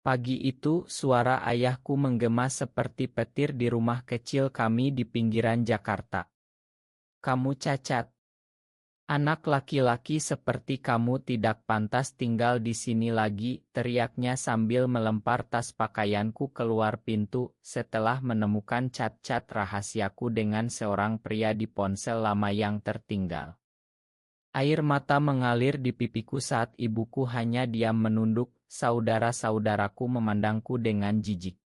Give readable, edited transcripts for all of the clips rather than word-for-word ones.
Pagi itu, suara ayahku menggema seperti petir di rumah kecil kami di pinggiran Jakarta. "Kamu cacat. Anak laki-laki seperti kamu tidak pantas tinggal di sini lagi," teriaknya sambil melempar tas pakaianku keluar pintu setelah menemukan cat-cat rahasiaku dengan seorang pria di ponsel lama yang tertinggal. Air mata mengalir di pipiku saat ibuku hanya diam menunduk, saudara-saudaraku memandangku dengan jijik.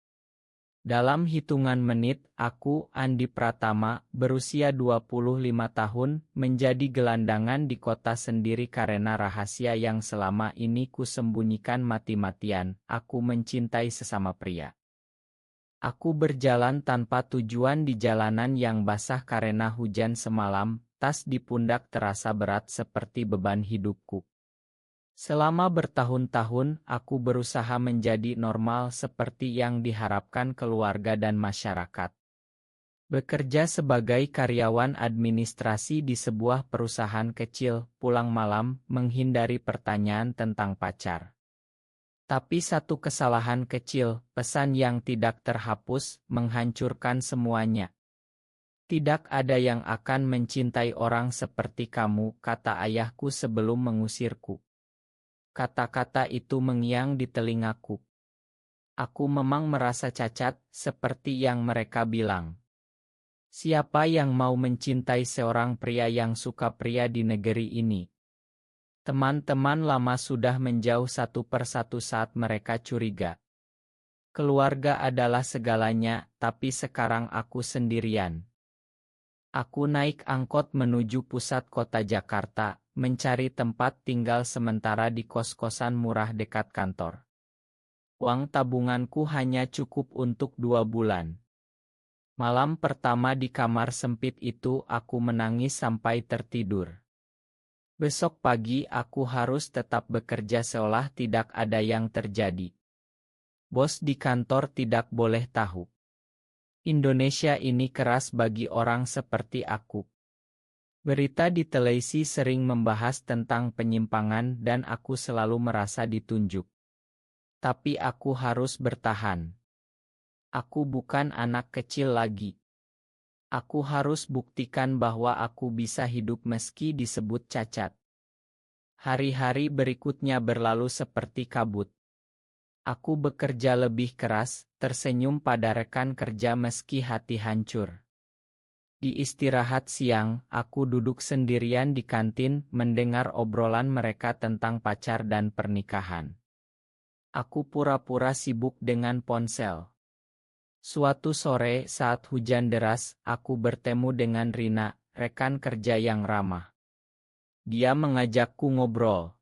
Dalam hitungan menit, aku, Andi Pratama, berusia 25 tahun, menjadi gelandangan di kota sendiri karena rahasia yang selama ini kusembunyikan mati-matian. Aku mencintai sesama pria. Aku berjalan tanpa tujuan di jalanan yang basah karena hujan semalam, tas di pundak terasa berat seperti beban hidupku. Selama bertahun-tahun, aku berusaha menjadi normal seperti yang diharapkan keluarga dan masyarakat. Bekerja sebagai karyawan administrasi di sebuah perusahaan kecil, pulang malam, menghindari pertanyaan tentang pacar. Tapi satu kesalahan kecil, pesan yang tidak terhapus, menghancurkan semuanya. "Tidak ada yang akan mencintai orang seperti kamu," kata ayahku sebelum mengusirku. Kata-kata itu mengiang di telingaku. Aku memang merasa cacat, seperti yang mereka bilang. Siapa yang mau mencintai seorang pria yang suka pria di negeri ini? Teman-teman lama sudah menjauh satu persatu saat mereka curiga. Keluarga adalah segalanya, tapi sekarang aku sendirian. Aku naik angkot menuju pusat kota Jakarta, mencari tempat tinggal sementara di kos-kosan murah dekat kantor. Uang tabunganku hanya cukup untuk 2 bulan. Malam pertama di kamar sempit itu aku menangis sampai tertidur. Besok pagi aku harus tetap bekerja seolah tidak ada yang terjadi. Bos di kantor tidak boleh tahu. Indonesia ini keras bagi orang seperti aku. Berita di televisi sering membahas tentang penyimpangan dan aku selalu merasa ditunjuk. Tapi aku harus bertahan. Aku bukan anak kecil lagi. Aku harus buktikan bahwa aku bisa hidup meski disebut cacat. Hari-hari berikutnya berlalu seperti kabut. Aku bekerja lebih keras, tersenyum pada rekan kerja meski hati hancur. Di istirahat siang, aku duduk sendirian di kantin mendengar obrolan mereka tentang pacar dan pernikahan. Aku pura-pura sibuk dengan ponsel. Suatu sore saat hujan deras, aku bertemu dengan Rina, rekan kerja yang ramah. Dia mengajakku ngobrol.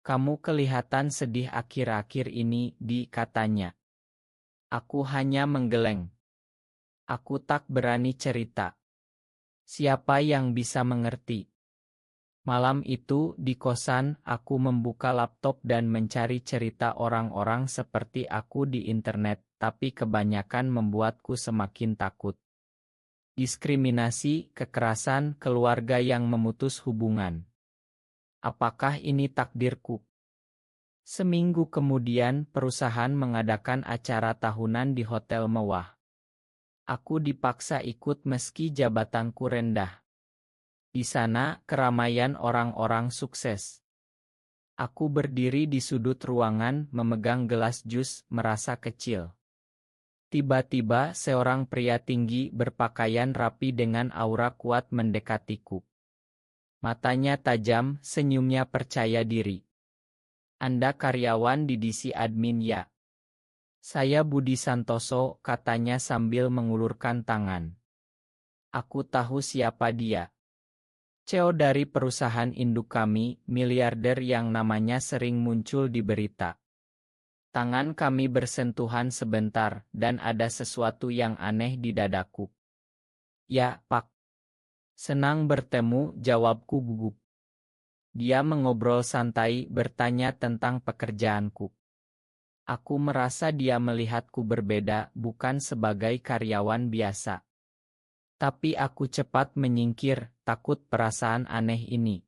"Kamu kelihatan sedih akhir-akhir ini," katanya. Aku hanya menggeleng. Aku tak berani cerita. Siapa yang bisa mengerti? Malam itu, di kosan, aku membuka laptop dan mencari cerita orang-orang seperti aku di internet, tapi kebanyakan membuatku semakin takut. Diskriminasi, kekerasan, keluarga yang memutus hubungan. Apakah ini takdirku? Seminggu kemudian, perusahaan mengadakan acara tahunan di hotel mewah. Aku dipaksa ikut meski jabatanku rendah. Di sana, keramaian orang-orang sukses. Aku berdiri di sudut ruangan, memegang gelas jus, merasa kecil. Tiba-tiba, seorang pria tinggi berpakaian rapi dengan aura kuat mendekatiku. Matanya tajam, senyumnya percaya diri. "Anda karyawan di DC Admin, ya?" "Saya Budi Santoso," katanya sambil mengulurkan tangan. Aku tahu siapa dia. CEO dari perusahaan induk kami, miliarder yang namanya sering muncul di berita. Tangan kami bersentuhan sebentar, dan ada sesuatu yang aneh di dadaku. "Ya, Pak." "Senang bertemu," jawabku gugup. Dia mengobrol santai, bertanya tentang pekerjaanku. Aku merasa dia melihatku berbeda, bukan sebagai karyawan biasa. Tapi aku cepat menyingkir, takut perasaan aneh ini.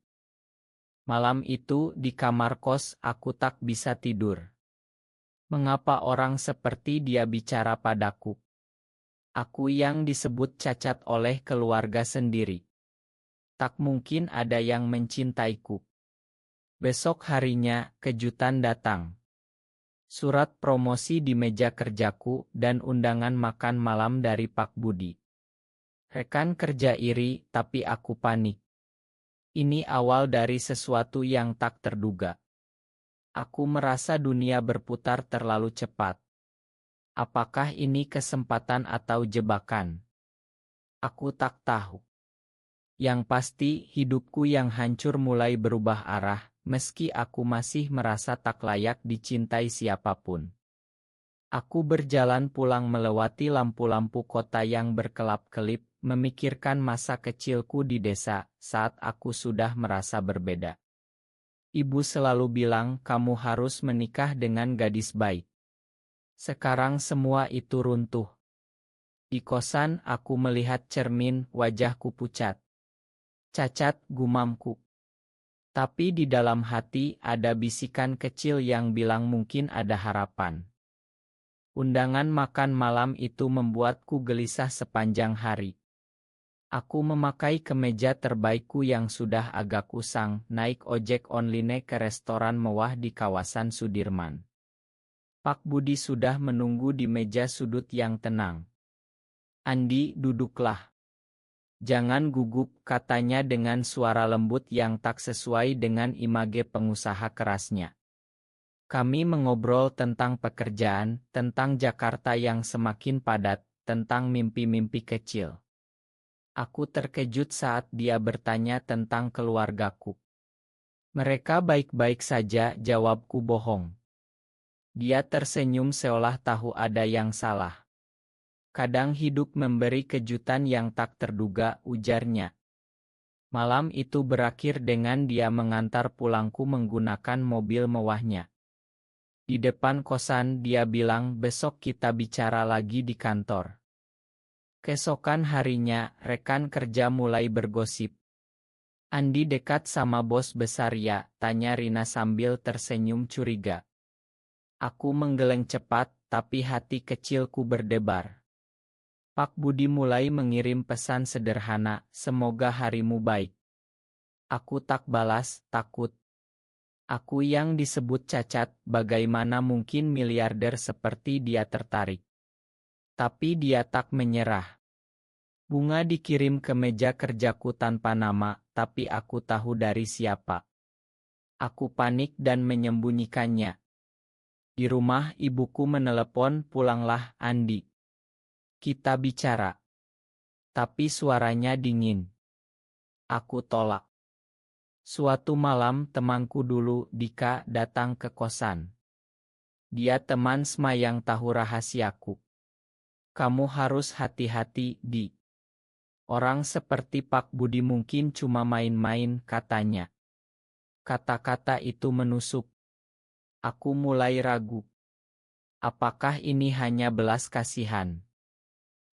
Malam itu, di kamar kos, aku tak bisa tidur. Mengapa orang seperti dia bicara padaku? Aku yang disebut cacat oleh keluarga sendiri. Tak mungkin ada yang mencintaiku. Besok harinya, kejutan datang. Surat promosi di meja kerjaku dan undangan makan malam dari Pak Budi. Rekan kerja iri, tapi aku panik. Ini awal dari sesuatu yang tak terduga. Aku merasa dunia berputar terlalu cepat. Apakah ini kesempatan atau jebakan? Aku tak tahu. Yang pasti, hidupku yang hancur mulai berubah arah, meski aku masih merasa tak layak dicintai siapapun. Aku berjalan pulang melewati lampu-lampu kota yang berkelap-kelip, memikirkan masa kecilku di desa, saat aku sudah merasa berbeda. Ibu selalu bilang kamu harus menikah dengan gadis baik. Sekarang semua itu runtuh. Di kosan aku melihat cermin, wajahku pucat. Cacat, gumamku. Tapi di dalam hati ada bisikan kecil yang bilang mungkin ada harapan. Undangan makan malam itu membuatku gelisah sepanjang hari. Aku memakai kemeja terbaikku yang sudah agak usang, naik ojek online ke restoran mewah di kawasan Sudirman. Pak Budi sudah menunggu di meja sudut yang tenang. "Andi, duduklah. Jangan gugup," katanya dengan suara lembut yang tak sesuai dengan image pengusaha kerasnya. Kami mengobrol tentang pekerjaan, tentang Jakarta yang semakin padat, tentang mimpi-mimpi kecil. Aku terkejut saat dia bertanya tentang keluargaku. "Mereka baik-baik saja," jawabku bohong. Dia tersenyum seolah tahu ada yang salah. "Kadang hidup memberi kejutan yang tak terduga," ujarnya. Malam itu berakhir dengan dia mengantar pulangku menggunakan mobil mewahnya. Di depan kosan dia bilang besok kita bicara lagi di kantor. Keesokan harinya, rekan kerja mulai bergosip. "Andi dekat sama bos besar ya?" tanya Rina sambil tersenyum curiga. Aku menggeleng cepat, tapi hati kecilku berdebar. Pak Budi mulai mengirim pesan sederhana, "Semoga harimu baik." Aku tak balas, takut. Aku yang disebut cacat, bagaimana mungkin miliarder seperti dia tertarik? Tapi dia tak menyerah. Bunga dikirim ke meja kerjaku tanpa nama, tapi aku tahu dari siapa. Aku panik dan menyembunyikannya. Di rumah ibuku menelepon, "Pulanglah, Andi. Kita bicara." Tapi suaranya dingin. Aku tolak. Suatu malam temanku dulu, Dika, datang ke kosan. Dia teman SMA yang tahu rahasiaku. "Kamu harus hati-hati, Di. Orang seperti Pak Budi mungkin cuma main-main," katanya. Kata-kata itu menusuk. Aku mulai ragu. Apakah ini hanya belas kasihan?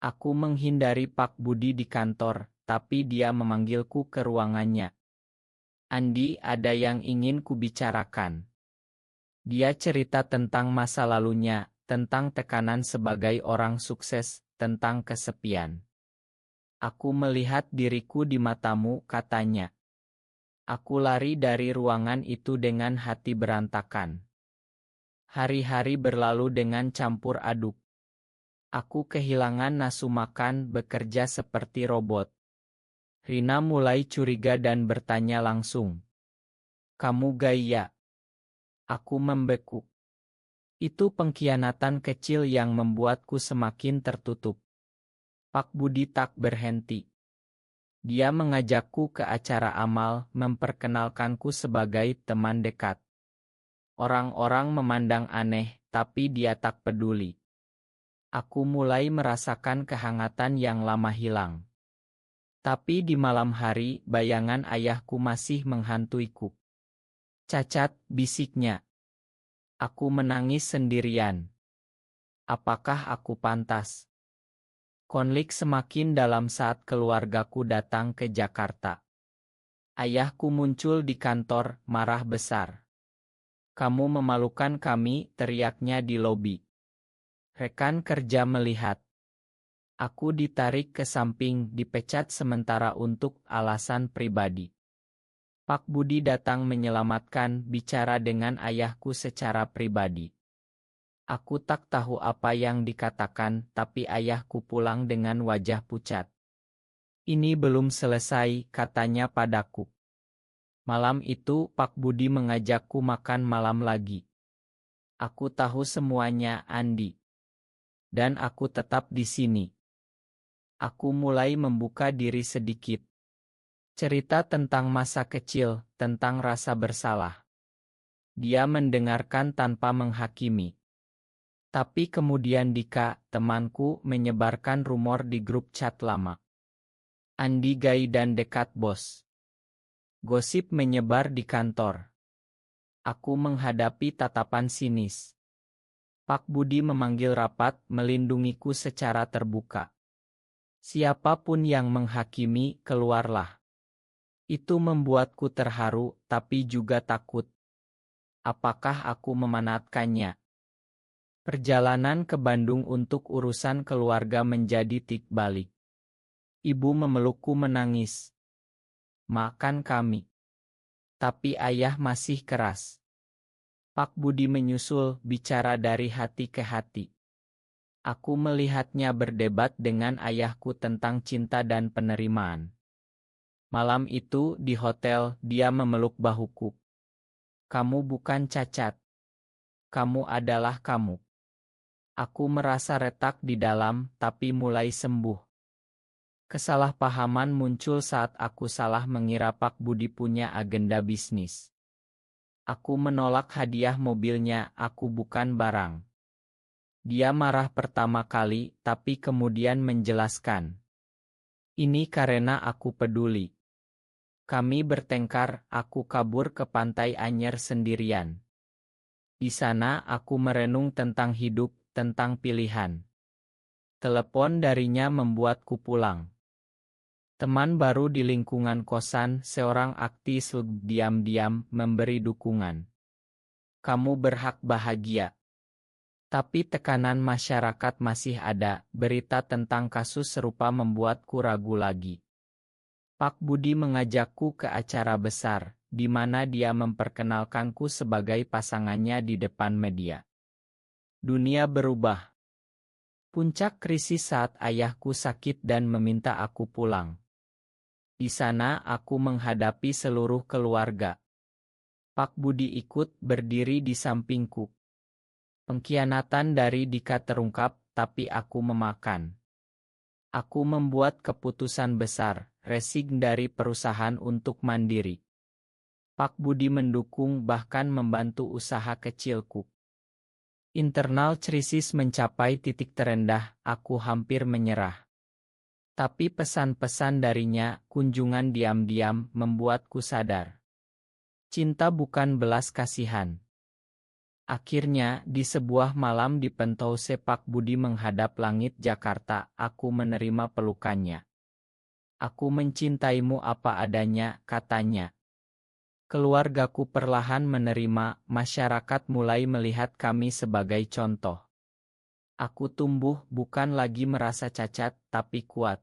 Aku menghindari Pak Budi di kantor, tapi dia memanggilku ke ruangannya. "Andi, ada yang ingin kubicarakan." Dia cerita tentang masa lalunya, tentang tekanan sebagai orang sukses, tentang kesepian. "Aku melihat diriku di matamu," katanya. Aku lari dari ruangan itu dengan hati berantakan. Hari-hari berlalu dengan campur aduk. Aku kehilangan nafsu makan, bekerja seperti robot. Rina mulai curiga dan bertanya langsung. "Kamu gaya?" Aku membeku. Itu pengkhianatan kecil yang membuatku semakin tertutup. Pak Budi tak berhenti. Dia mengajakku ke acara amal, memperkenalkanku sebagai teman dekat. Orang-orang memandang aneh, tapi dia tak peduli. Aku mulai merasakan kehangatan yang lama hilang. Tapi di malam hari, bayangan ayahku masih menghantuiku. "Cacat," bisiknya. Aku menangis sendirian. Apakah aku pantas? Konflik semakin dalam saat keluargaku datang ke Jakarta. Ayahku muncul di kantor, marah besar. Kamu memalukan kami, teriaknya di lobi. Rekan kerja melihat. Aku ditarik ke samping, dipecat sementara untuk alasan pribadi. Pak Budi datang menyelamatkan, bicara dengan ayahku secara pribadi. Aku tak tahu apa yang dikatakan, tapi ayahku pulang dengan wajah pucat. Ini belum selesai, katanya padaku. Malam itu Pak Budi mengajakku makan malam lagi. Aku tahu semuanya, Andi. Dan aku tetap di sini. Aku mulai membuka diri sedikit. Cerita tentang masa kecil, tentang rasa bersalah. Dia mendengarkan tanpa menghakimi. Tapi kemudian Dika, temanku, menyebarkan rumor di grup chat lama. Andi gay dan dekat bos. Gosip menyebar di kantor. Aku menghadapi tatapan sinis. Pak Budi memanggil rapat, melindungiku secara terbuka. Siapapun yang menghakimi, keluarlah. Itu membuatku terharu, tapi juga takut. Apakah aku memanfaatkannya? Perjalanan ke Bandung untuk urusan keluarga menjadi tik balik. Ibu memelukku menangis. Makan kami. Tapi ayah masih keras. Pak Budi menyusul, bicara dari hati ke hati. Aku melihatnya berdebat dengan ayahku tentang cinta dan penerimaan. Malam itu, di hotel, dia memeluk bahuku. Kamu bukan cacat. Kamu adalah kamu. Aku merasa retak di dalam, tapi mulai sembuh. Kesalahpahaman muncul saat aku salah mengira Pak Budi punya agenda bisnis. Aku menolak hadiah mobilnya, aku bukan barang. Dia marah pertama kali, tapi kemudian menjelaskan. Ini karena aku peduli. Kami bertengkar, aku kabur ke Pantai Anyer sendirian. Di sana aku merenung tentang hidup, tentang pilihan. Telepon darinya membuatku pulang. Teman baru di lingkungan kosan, seorang aktis diam-diam memberi dukungan. Kamu berhak bahagia. Tapi tekanan masyarakat masih ada, berita tentang kasus serupa membuatku ragu lagi. Pak Budi mengajakku ke acara besar, di mana dia memperkenalkanku sebagai pasangannya di depan media. Dunia berubah. Puncak krisis saat ayahku sakit dan meminta aku pulang. Di sana aku menghadapi seluruh keluarga. Pak Budi ikut berdiri di sampingku. Pengkhianatan dari Dika terungkap, tapi aku memakan. Aku membuat keputusan besar, resign dari perusahaan untuk mandiri. Pak Budi mendukung bahkan membantu usaha kecilku. Internal krisis mencapai titik terendah, aku hampir menyerah. Tapi pesan-pesan darinya, kunjungan diam-diam, membuatku sadar. Cinta bukan belas kasihan. Akhirnya, di sebuah malam di Penthouse Pak Budi menghadap langit Jakarta, aku menerima pelukannya. Aku mencintaimu apa adanya, katanya. Keluargaku perlahan menerima, masyarakat mulai melihat kami sebagai contoh. Aku tumbuh, bukan lagi merasa cacat, tapi kuat.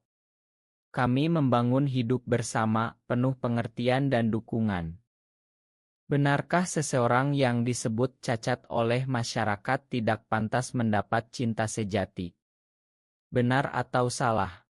Kami membangun hidup bersama, penuh pengertian dan dukungan. Benarkah seseorang yang disebut cacat oleh masyarakat tidak pantas mendapat cinta sejati? Benar atau salah?